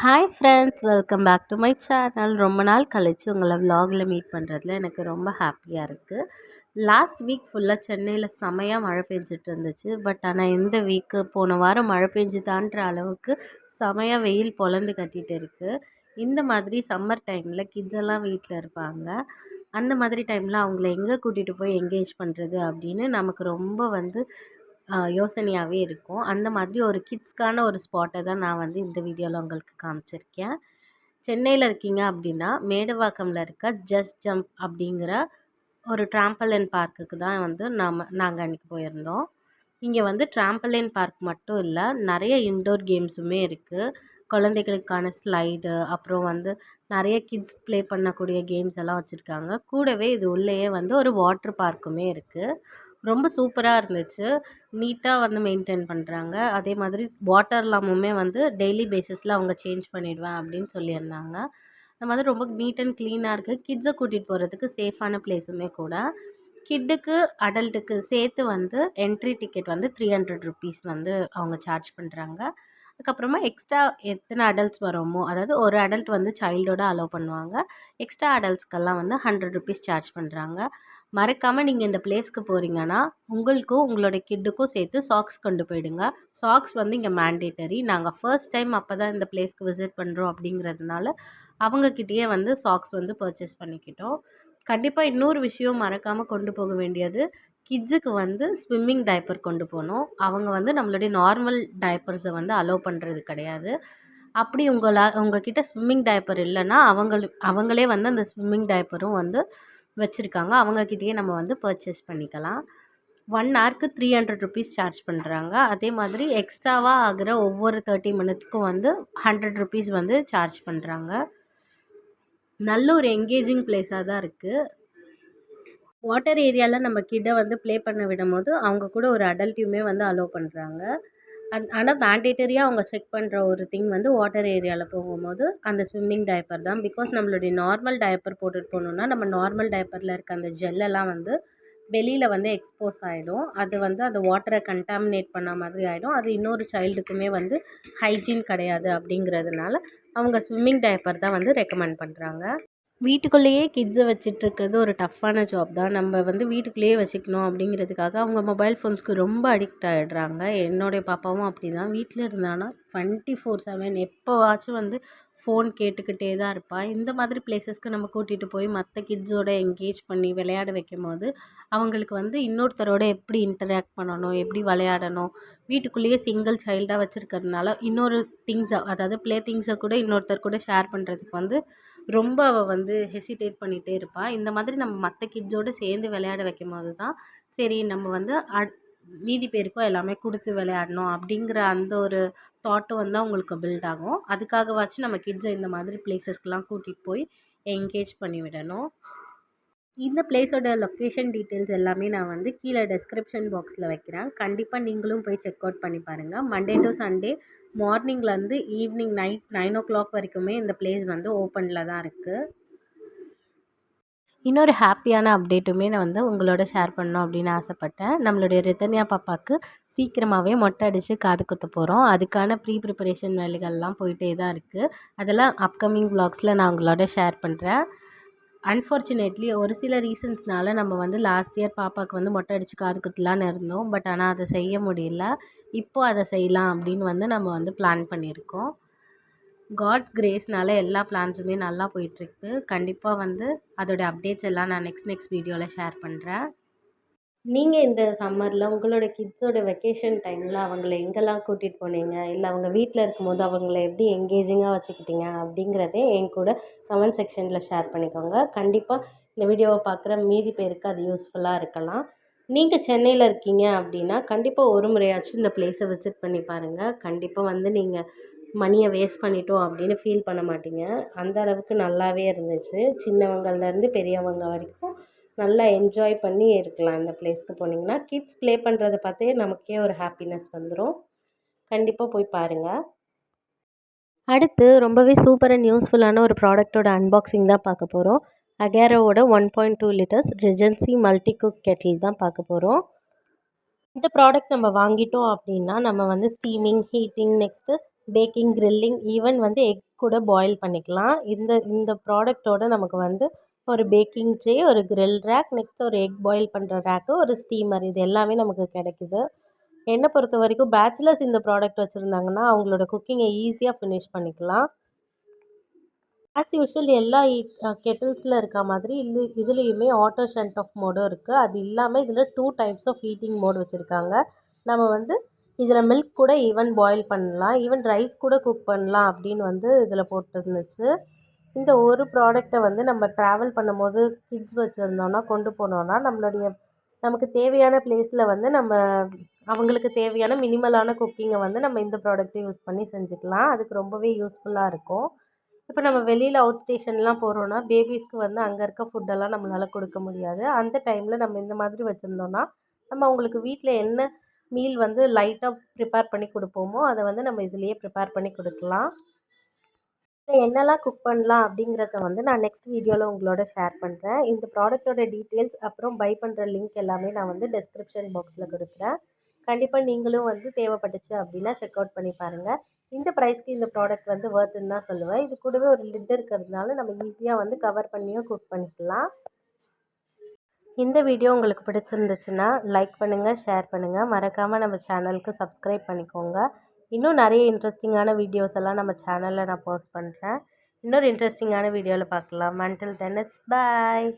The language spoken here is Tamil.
Hi friends, welcome back to my channel. ரொம்ப நாள் கழித்து உங்களை vlogல மீட் பண்ணுறதுல எனக்கு ரொம்ப ஹாப்பியாக இருக்குது. லாஸ்ட் வீக் ஃபுல்லாக சென்னையில் செமையாக மழை பெஞ்சிட்டு இருந்துச்சு. பட் ஆனால் இந்த வீக்கு போன வாரம் மழை பெஞ்சுதான்ற அளவுக்கு செமையாக வெயில் பொழந்து கட்டிகிட்டு இருக்குது. இந்த மாதிரி சம்மர் டைமில் கிட்ஸ் எல்லாம் வீட்டில் இருப்பாங்க. அந்த மாதிரி டைமில் அவங்கள எங்கே கூட்டிகிட்டு போய் என்கேஜ் பண்ணுறது அப்படின்னு நமக்கு ரொம்ப யோசனையாகவே இருக்கும். அந்த மாதிரி ஒரு கிட்ஸ்க்கான ஒரு ஸ்பாட்டை தான் நான் இந்த வீடியோவில் உங்களுக்கு காமிச்சிருக்கேன். சென்னையில் இருக்கீங்க அப்படின்னா மேடவாக்கமில் இருக்க ஜஸ்ட் ஜம்ப் அப்படிங்கிற ஒரு ட்ராம்பலின் பார்க்குக்கு தான் நாங்கள் அன்றைக்கி போயிருந்தோம். இங்கே ட்ராம்பலின் பார்க் மட்டும் இல்லை, நிறைய இன்டோர் கேம்ஸுமே இருக்குது. குழந்தைகளுக்கான ஸ்லைடு, அப்புறம் நிறைய கிட்ஸ் ப்ளே பண்ணக்கூடிய கேம்ஸ் எல்லாம் வச்சுருக்காங்க. கூடவே இது உள்ளேயே ஒரு வாட்டர் பார்க்குமே இருக்குது. ரொம்ப சூப்பராக இருந்துச்சு. நீட்டாக மெயின்டைன் பண்ணுறாங்க. அதே மாதிரி வாட்டர் எல்லாமுமே டெய்லி பேசிஸில் அவங்க சேஞ்ச் பண்ணிடுவேன் அப்படின்னு சொல்லியிருந்தாங்க. அந்த மாதிரி ரொம்ப நீட் அண்ட் க்ளீனாக இருக்குது. கிட்ஸை கூட்டிகிட்டு போகிறதுக்கு சேஃபான பிளேஸுமே கூட. கிட்டுக்கு அடல்ட்டுக்கு சேர்த்து என்ட்ரி டிக்கெட் ₹300 அவங்க சார்ஜ் பண்ணுறாங்க. அதுக்கப்புறமா எக்ஸ்ட்ரா எத்தனை அடல்ட்ஸ் வரோமோ, அதாவது ஒரு அடல்ட் சைல்டோட அலோவ் பண்ணுவாங்க. எக்ஸ்ட்ரா அடல்ட்ஸ்க்கெல்லாம் ₹100 சார்ஜ் பண்ணுறாங்க. மறக்காமல் நீங்கள் இந்த பிளேஸ்க்கு போகிறீங்கன்னா உங்களுக்கும் உங்களோட கிட்டுக்கும் சேர்த்து சாக்ஸ் கொண்டு போயிடுங்க. சாக்ஸ் இங்கே மேண்டேட்டரி. நாங்கள் ஃபர்ஸ்ட் டைம் அப்போ தான் இந்த பிளேஸ்க்கு விசிட் பண்ணுறோம் அப்படிங்கிறதுனால அவங்கக்கிட்டேயே சாக்ஸ் பர்ச்சேஸ் பண்ணிக்கிட்டோம். கண்டிப்பாக இன்னொரு விஷயம் மறக்காமல் கொண்டு போக வேண்டியது, கிட்ஸுக்கு ஸ்விம்மிங் டைப்பர் கொண்டு போகணும். அவங்க நம்மளுடைய நார்மல் டைப்பர்ஸை அலோவ் பண்ணுறது கிடையாது. அப்படி உங்ககிட்ட ஸ்விம்மிங் டைப்பர் இல்லைன்னா அவங்களே அந்த ஸ்விம்மிங் டைப்பரும் வச்சுருக்காங்க. அவங்கக்கிட்டேயே நம்ம பர்ச்சேஸ் பண்ணிக்கலாம். 1 ஹவருக்கு ₹300 சார்ஜ் பண்ணுறாங்க. அதே மாதிரி எக்ஸ்ட்ராவாக ஆகிற ஒவ்வொரு 30 மினிட்ஸ்க்கும் ₹100 சார்ஜ் பண்ணுறாங்க. நல்ல ஒரு என்கேஜிங் பிளேஸாக தான் இருக்குது. வாட்டர் ஏரியாவில் நம்ம கிட்டை ப்ளே பண்ண விடும்போது அவங்க கூட ஒரு அடல்ட்டையுமே அலோவ் பண்ணுறாங்க. ஆனால் மேண்டேட்டரியாக அவங்க செக் பண்ணுற ஒரு திங் வாட்டர் ஏரியாவில் போகும்போது அந்த ஸ்விம்மிங் டைப்பர் தான். பிகாஸ் நம்மளுடைய நார்மல் டைப்பர் போட்டுட்டு போகணுன்னா நம்ம நார்மல் டைப்பரில் இருக்க அந்த ஜெல்லெல்லாம் வெளியில் எக்ஸ்போஸ் ஆகிடும். அது அந்த வாட்டரை கண்டாமினேட் பண்ண மாதிரி ஆகிடும். அது இன்னொரு சைல்டுக்குமே ஹைஜீன் கிடையாது. அப்படிங்கிறதுனால அவங்க ஸ்விம்மிங் டைப்பர் தான் ரெக்கமெண்ட் பண்ணுறாங்க. வீட்டுக்குள்ளேயே கிட்ஸை வச்சிட்ருக்கிறது ஒரு டஃப்பான ஜாப் தான். நம்ம வீட்டுக்குள்ளேயே வச்சுக்கணும் அப்படிங்கிறதுக்காக அவங்க மொபைல் ஃபோன்ஸ்க்கு ரொம்ப அடிக்ட் ஆகிடுறாங்க. என்னுடைய பாப்பாவும் அப்படி தான். வீட்டில் இருந்தானா 24/7 எப்போவாச்சும் ஃபோன் கேட்டுக்கிட்டே தான் இருப்பாள். இந்த மாதிரி பிளேஸஸ்க்கு நம்ம கூட்டிகிட்டு போய் மற்ற கிட்ஸோட என்கேஜ் பண்ணி விளையாட வைக்கும் போது அவங்களுக்கு இன்னொருத்தரோட எப்படி இன்டராக்ட் பண்ணணும், எப்படி விளையாடணும், வீட்டுக்குள்ளேயே சிங்கிள் சைல்டாக வச்சுருக்கிறதுனால இன்னொரு திங்ஸை, அதாவது ப்ளே திங்ஸை கூட இன்னொருத்தர் கூட ஷேர் பண்ணுறதுக்கு ரொம்ப அவள் ஹெசிடேட் பண்ணிகிட்டே இருப்பாள். இந்த மாதிரி நம்ம மற்ற கிட்ஸோடு சேர்ந்து விளையாட வைக்கும்போது தான் சரி நம்ம மீதி பேருக்கும் எல்லாமே கொடுத்து விளையாடணும் அப்படிங்கிற அந்த ஒரு தாட்டும் அவங்களுக்கு பில்ட் ஆகும். அதுக்காகவாச்சும் நம்ம கிட்ஸை இந்த மாதிரி பிளேஸஸ்க்கெலாம் கூட்டிகிட்டு போய் என்கேஜ் பண்ணி விடணும். இந்த பிளேஸோட லொக்கேஷன் டீட்டெயில்ஸ் எல்லாமே நான் கீழே டெஸ்கிரிப்ஷன் பாக்ஸில் வைக்கிறேன். கண்டிப்பாக நீங்களும் போய் செக் அவுட் பண்ணி பாருங்கள். மண்டே டு சண்டே மார்னிங்லேருந்து ஈவினிங் நைட் 9 o'clock வரைக்குமே இந்த பிளேஸ் ஓப்பனில் தான் இருக்குது. இன்னொரு ஹாப்பியான அப்டேட்டுமே நான் உங்களோட ஷேர் பண்ணணும் அப்படின்னு ஆசைப்பட்டேன். நம்மளுடைய ரிதன்யா பாப்பாவுக்கு சீக்கிரமாகவே மொட்டை அடித்து காது குத்த போகிறோம். அதுக்கான ப்ரிப்பரேஷன் வேலைகள்லாம் போயிட்டே தான் இருக்குது. அதெல்லாம் அப்கமிங் vlogsல நான் உங்களோட ஷேர் பண்ணுறேன். அன்ஃபார்ச்சுனேட்லி ஒரு சில ரீசன்ஸ்னால நம்ம லாஸ்ட் இயர் பாப்பாவுக்கு மொட்டை அடித்து காது குத்தலான்னு இருந்தோம். பட் ஆனால் அதை செய்ய முடியல. இப்போது அதை செய்யலாம் அப்படின்னு நம்ம பிளான் பண்ணியிருக்கோம். காட்ஸ் கிரேஸ்னால எல்லா பிளான்ஸுமே நல்லா போயிட்டுருக்கு. கண்டிப்பாக அதோடய அப்டேட்ஸ் எல்லாம் நான் நெக்ஸ்ட் வீடியோவில் ஷேர் பண்ணுறேன். நீங்கள் இந்த சம்மரில் உங்களோட கிட்ஸோட வெக்கேஷன் டைமில் அவங்கள எங்கெல்லாம் கூட்டிகிட்டு போனீங்க, இல்லை அவங்க வீட்டில் இருக்கும்போது அவங்கள எப்படி என்கேஜிங்காக வச்சுக்கிட்டீங்க அப்படிங்கிறதே என் கூட கமெண்ட் செக்ஷனில் ஷேர் பண்ணிக்கோங்க. கண்டிப்பாக இந்த வீடியோவை பார்க்குற மீதி பேருக்கு அது யூஸ்ஃபுல்லாக இருக்கலாம். நீங்கள் சென்னையில் இருக்கீங்க அப்படின்னா கண்டிப்பாக ஒரு முறையாச்சும் இந்த பிளேஸை விசிட் பண்ணி பாருங்கள். கண்டிப்பாக நீங்கள் மணியை வேஸ்ட் பண்ணிட்டோம் அப்படின்னு ஃபீல் பண்ண மாட்டீங்க. அந்த அளவுக்கு நல்லாவே இருந்துச்சு. சின்னவங்கள்லேருந்து பெரியவங்க வரைக்கும் நல்லா என்ஜாய் பண்ணி இருக்கலாம். இந்த பிளேஸ்க்கு போனீங்கன்னா கிட்ஸ் ப்ளே பண்ணுறத பார்த்தே நமக்கே ஒரு ஹாப்பினஸ் வந்துடும். கண்டிப்பாக போய் பாருங்கள். அடுத்து ரொம்பவே சூப்பர் அண்ட் யூஸ்ஃபுல்லான ஒரு ப்ராடக்ட்டோட அன்பாக்சிங் தான் பார்க்க போகிறோம். அகேரோவோட 1.2 litres regency multi cook kettle தான் பார்க்க போகிறோம். இந்த ப்ராடக்ட் நம்ம வாங்கிட்டோம் அப்படின்னா நம்ம steaming, heating, next baking, grilling, even வந்து எக் கூட பாயில் பண்ணிக்கலாம். இந்த இந்த ப்ராடக்ட்டோட நமக்கு வந்து ஒரு பேக்கிங் ட்ரே, ஒரு கிரில் ரேக், நெக்ஸ்ட் ஒரு எக் பாயில் பண்ணுற ரேக்கு, ஒரு ஸ்டீமர் இது எல்லாமே நமக்கு கிடைக்குது. என்ன பொறுத்தவரைக்கும் பேச்சுலர்ஸ் இந்த ப்ராடக்ட் வச்சுருந்தாங்கன்னா, அவங்களோட குக்கிங்கை ஈஸியா ஃபினிஷ் பண்ணிக்கலாம். ஆஸ் யூசுவல் எல்லா கெட்டில்ஸில் இருக்க மாதிரி இதுலேயுமே ஆட்டோ ஷட் ஆஃப் மோடும் இருக்குது. அது இல்லாமல் இதில் 2 டைப்ஸ் ஆஃப் ஹீட்டிங் மோட் வச்சுருக்காங்க. நம்ம வந்து இதில் மில்க் கூட ஈவன் பாயில் பண்ணலாம். ஈவன் ரைஸ் கூட குக் பண்ணலாம் அப்படின்னு வந்து இதில் போட்டிருந்துச்சு. இந்த ஒரு ப்ராடக்ட்டை வந்து நம்ம ட்ராவல் பண்ணும்போது கிட்ஸ் வச்சுருந்தோன்னா கொண்டு போனோன்னா நமக்கு தேவையான பிளேஸில் வந்து நம்ம அவங்களுக்கு தேவையான மினிமலான குக்கிங்கை வந்து நம்ம இந்த ப்ராடக்ட்டை யூஸ் பண்ணி செஞ்சுக்கலாம். அதுக்கு ரொம்பவே யூஸ்ஃபுல்லாக இருக்கும். இப்போ நம்ம வெளியில் அவுட் ஸ்டேஷன்லாம் போகிறோன்னா பேபிஸ்க்கு வந்து அங்கே இருக்க ஃபுட்டெல்லாம் நம்மளால கொடுக்க முடியாது. அந்த டைமில் நம்ம இந்த மாதிரி வச்சுருந்தோன்னா நம்ம அவங்களுக்கு வீட்டில் என்ன மீல் வந்து லைட்டாக ப்ரிப்பேர் பண்ணி கொடுப்போமோ அதை வந்து நம்ம இதுலேயே ப்ரிப்பேர் பண்ணி கொடுக்கலாம். என்னெல்லாம் குக் பண்ணலாம் அப்படிங்கிறத வந்து நான் நெக்ஸ்ட் வீடியோவில் உங்களோட ஷேர் பண்ணுறேன். இந்த ப்ராடக்ட்டோட டீட்டெயில்ஸ் அப்புறம் பை பண்ணுற லிங்க் எல்லாமே நான் வந்து டிஸ்கிரிப்ஷன் பாக்ஸில் கொடுக்குறேன். கண்டிப்பாக நீங்களும் வந்து தேவைப்பட்டுச்சு அப்படின்னா செக் அவுட் பண்ணி பாருங்கள். இந்த ப்ரைஸ்க்கு இந்த ப்ராடக்ட் வந்து வொர்த்துன்னு தான் சொல்லுவேன். இது கூடவே ஒரு லிட் இருக்கிறதுனால நம்ம ஈஸியாக வந்து கவர் பண்ணியும் குக் பண்ணிக்கலாம். இந்த வீடியோ உங்களுக்கு பிடிச்சிருந்துச்சுன்னா லைக் பண்ணுங்கள், ஷேர் பண்ணுங்கள். மறக்காமல் நம்ம சேனலுக்கு சப்ஸ்கிரைப் பண்ணிக்கோங்க. இன்னும் நிறைய இன்ட்ரெஸ்டிங்கான வீடியோஸ் எல்லாம் நம்ம சேனலில் நான் போஸ்ட் பண்ணுறேன். இன்னொரு இன்ட்ரெஸ்டிங்கான வீடியோவில் பார்க்கலாம். Until then it's bye.